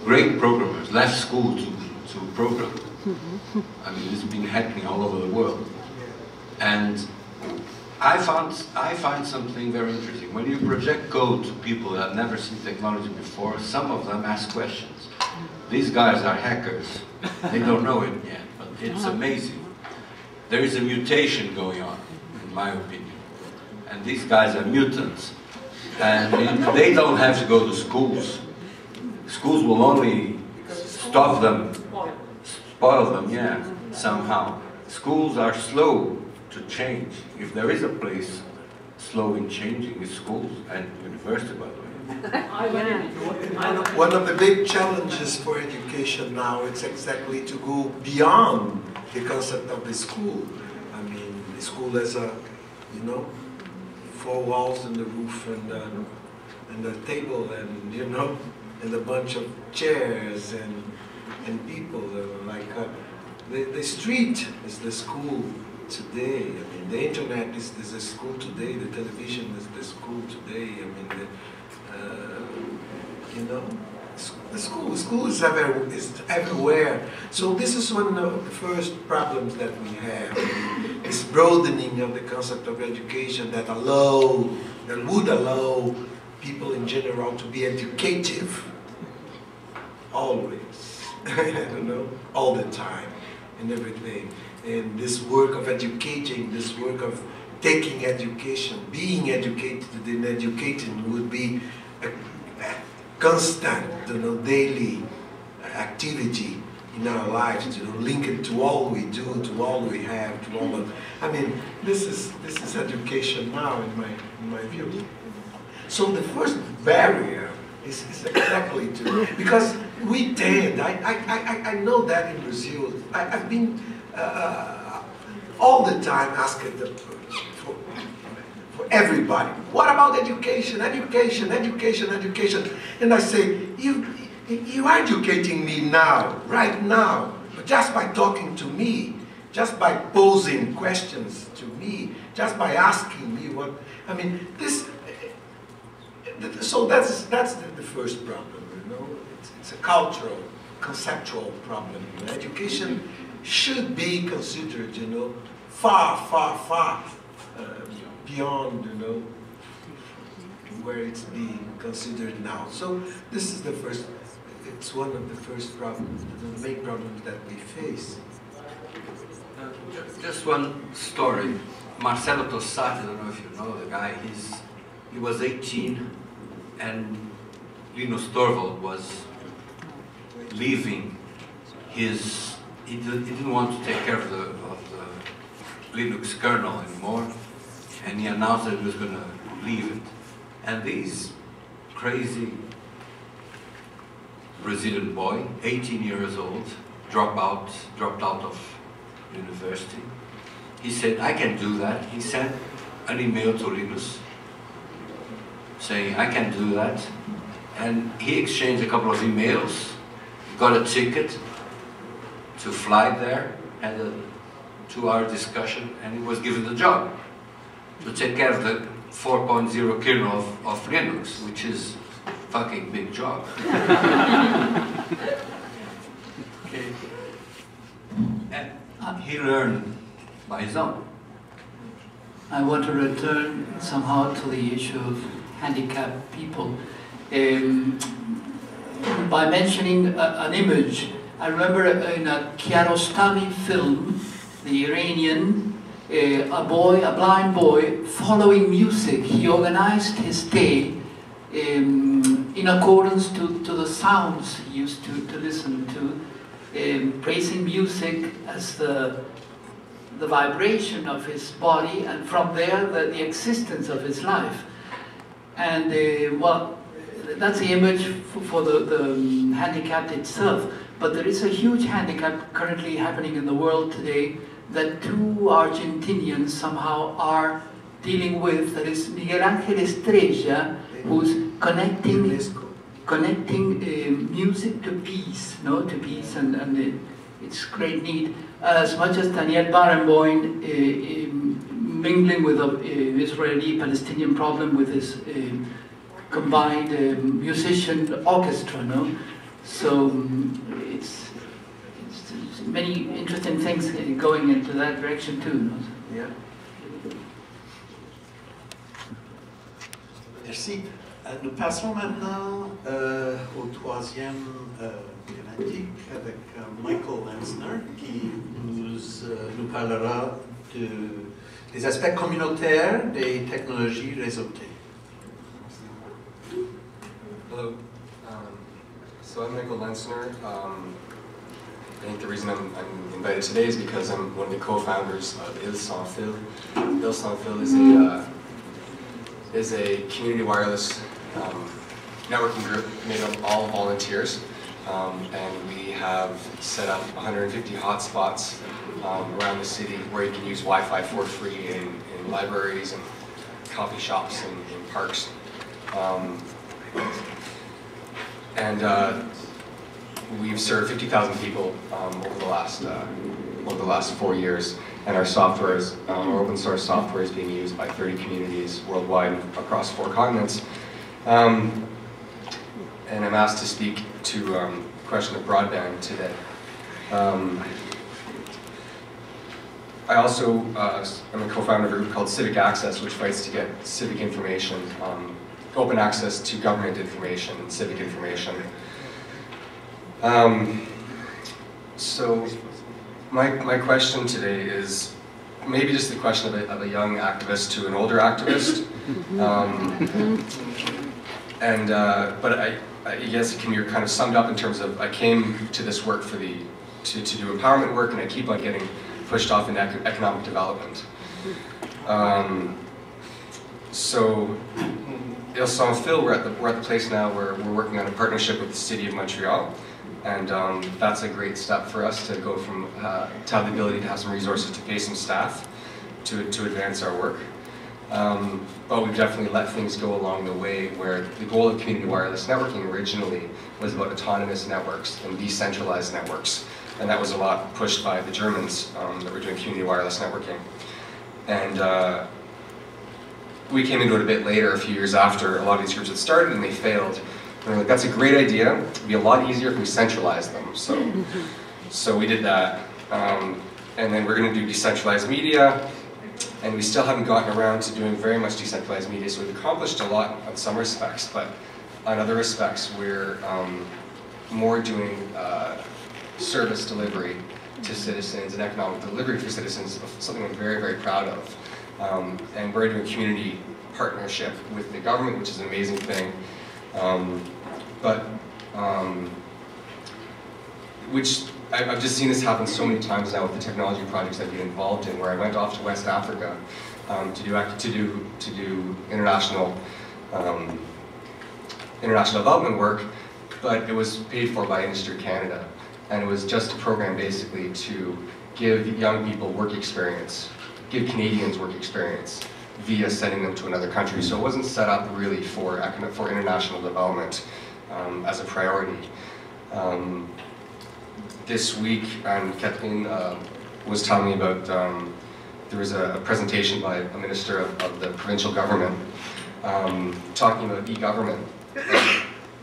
great programmers left school to program. I mean, it's been happening all over the world. And I find something very interesting. When you project code to people that have never seen technology before, some of them ask questions. These guys are hackers. They don't know it yet, but it's amazing. There is a mutation going on, in my opinion. And these guys are mutants. And they don't have to go to schools. Schools will only stop them, spoil them, yeah, somehow. Schools are slow to change. If there is a place slow in changing, it's schools and university, by the way. One of the big challenges for education now is exactly to go beyond the concept of the school. I mean, the school has a, you know, 4 walls and the roof and the table and, you know, and a bunch of chairs and people. The street is the school today. I mean, the internet is the school today. The television is the school today. I mean, you know, the school is everywhere. So this is one of the first problems that we have. This broadening of the concept of education that would allow people in general to be educative always, you know, all the time and everything. And this work of educating, this work of taking education, being educated and educating would be a constant, you know, daily activity in our lives, you know, linked to all we do, to all we have, to all of. I mean, this is education now, in my view. So the first barrier is exactly to, because we tend, I know that in Brazil, I've been all the time asked for everybody, what about education, education, education, education? And I say, you're educating me now, right now, but just by talking to me, just by posing questions to me, just by asking me what, I mean, so that's the first problem, you know. It's a cultural, conceptual problem. You know? Education should be considered, you know, far, far, far beyond, you know, where it's being considered now. So this is the first, it's one of the first problems, the main problems that we face. Just one story. Marcelo Tossati, I don't know if you know the guy, he was 18 and Linus Torvald was leaving his, he didn't want to take care of the Linux kernel anymore, and he announced that he was going to leave it. And this crazy Brazilian boy, 18 years old, dropped out of university. He said, I can do that. He sent an email to Linus saying, I can do that. And he exchanged a couple of emails, got a ticket to fly there, had a 2-hour discussion, and he was given the job to take care of the 4.0 kernel of Linux, which is a fucking big job. Okay. And he learned by his own. I want to return somehow to the issue of handicapped people. By mentioning an image, I remember in a Kiarostami film, the Iranian, a blind boy, following music. He organized his day in accordance to the sounds he used to listen to, praising music as the vibration of his body, and from there the existence of his life. And well, that's the image for the handicapped itself. But there is a huge handicap currently happening in the world today that 2 Argentinians somehow are dealing with. That is Miguel Ángel Estrella, who's connecting music to peace, no, to peace, and its great need. As much as Daniel Barenboim mingling with the Israeli-Palestinian problem with his combined musician orchestra, no? So it's many interesting things going into that direction too. No? Yeah. Merci. Nous passons maintenant au troisième thématique avec Michael Lansner qui nous parlera des aspects communautaires des technologies réseautées. Hello. So I'm Michael Lansner. I think the reason I'm invited today is because I'm one of the co-founders of Ils Sans Fil. Ils Sans Fil is a community wireless networking group made of all volunteers, and we have set up 150 hotspots around the city where you can use Wi-Fi for free in libraries and coffee shops and in parks. We've served 50,000 people over the last 4 years, and our software is, our open source software is being used by 30 communities worldwide across 4 continents. And I'm asked to speak to the question of broadband today. I also am a co-founder of a group called Civic Access, which fights to get civic information, open access to government information and civic information. So my question today is maybe just the question of a young activist to an older activist. But I guess it can be kind of summed up in terms of I came to this work to do empowerment work, and I keep on getting pushed off into economic development. So Ils Sans Fil, we're at the place now where we're working on a partnership with the City of Montreal, and that's a great step for us to go from to have the ability to have some resources to pay some staff to advance our work. But we've definitely let things go along the way where the goal of community wireless networking originally was about autonomous networks and decentralized networks. And that was a lot pushed by the Germans that were doing community wireless networking. And we came into it a bit later, a few years after a lot of these groups had started, and they failed. And we're like, that's a great idea. It'd be a lot easier if we centralized them. So we did that. And then we're going to do decentralized media. And we still haven't gotten around to doing very much decentralized media, so we've accomplished a lot in some respects, but on other respects we're more doing service delivery to citizens and economic delivery for citizens, something I'm very, very proud of. And we're doing community partnership with the government, which is an amazing thing. I've just seen this happen so many times now with the technology projects I've been involved in, where I went off to West Africa to do international development work, but it was paid for by Industry Canada, and it was just a program basically to give young people work experience, give Canadians work experience via sending them to another country. So it wasn't set up really for international development as a priority. This week, Kathleen was telling me about, there was a presentation by a minister of the provincial government talking about e-government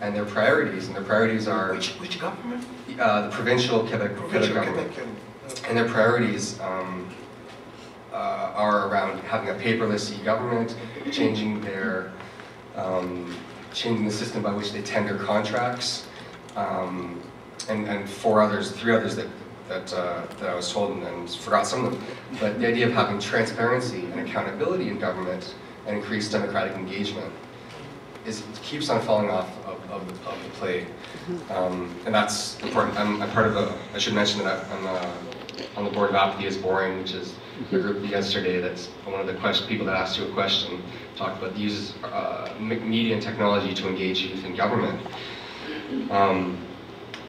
and their priorities. And their priorities are... Which government? The provincial Quebec government. And their priorities are around having a paperless e-government, changing the system by which they tender contracts, and three others that I was told and forgot some of them. But the idea of having transparency and accountability in government and increased democratic engagement keeps on falling off of the plate. And that's important. I'm part of I should mention that I'm on the board of Apathy is Boring, which is a group yesterday that's one of the people that asked you a question, talked about the uses media and technology to engage youth in government.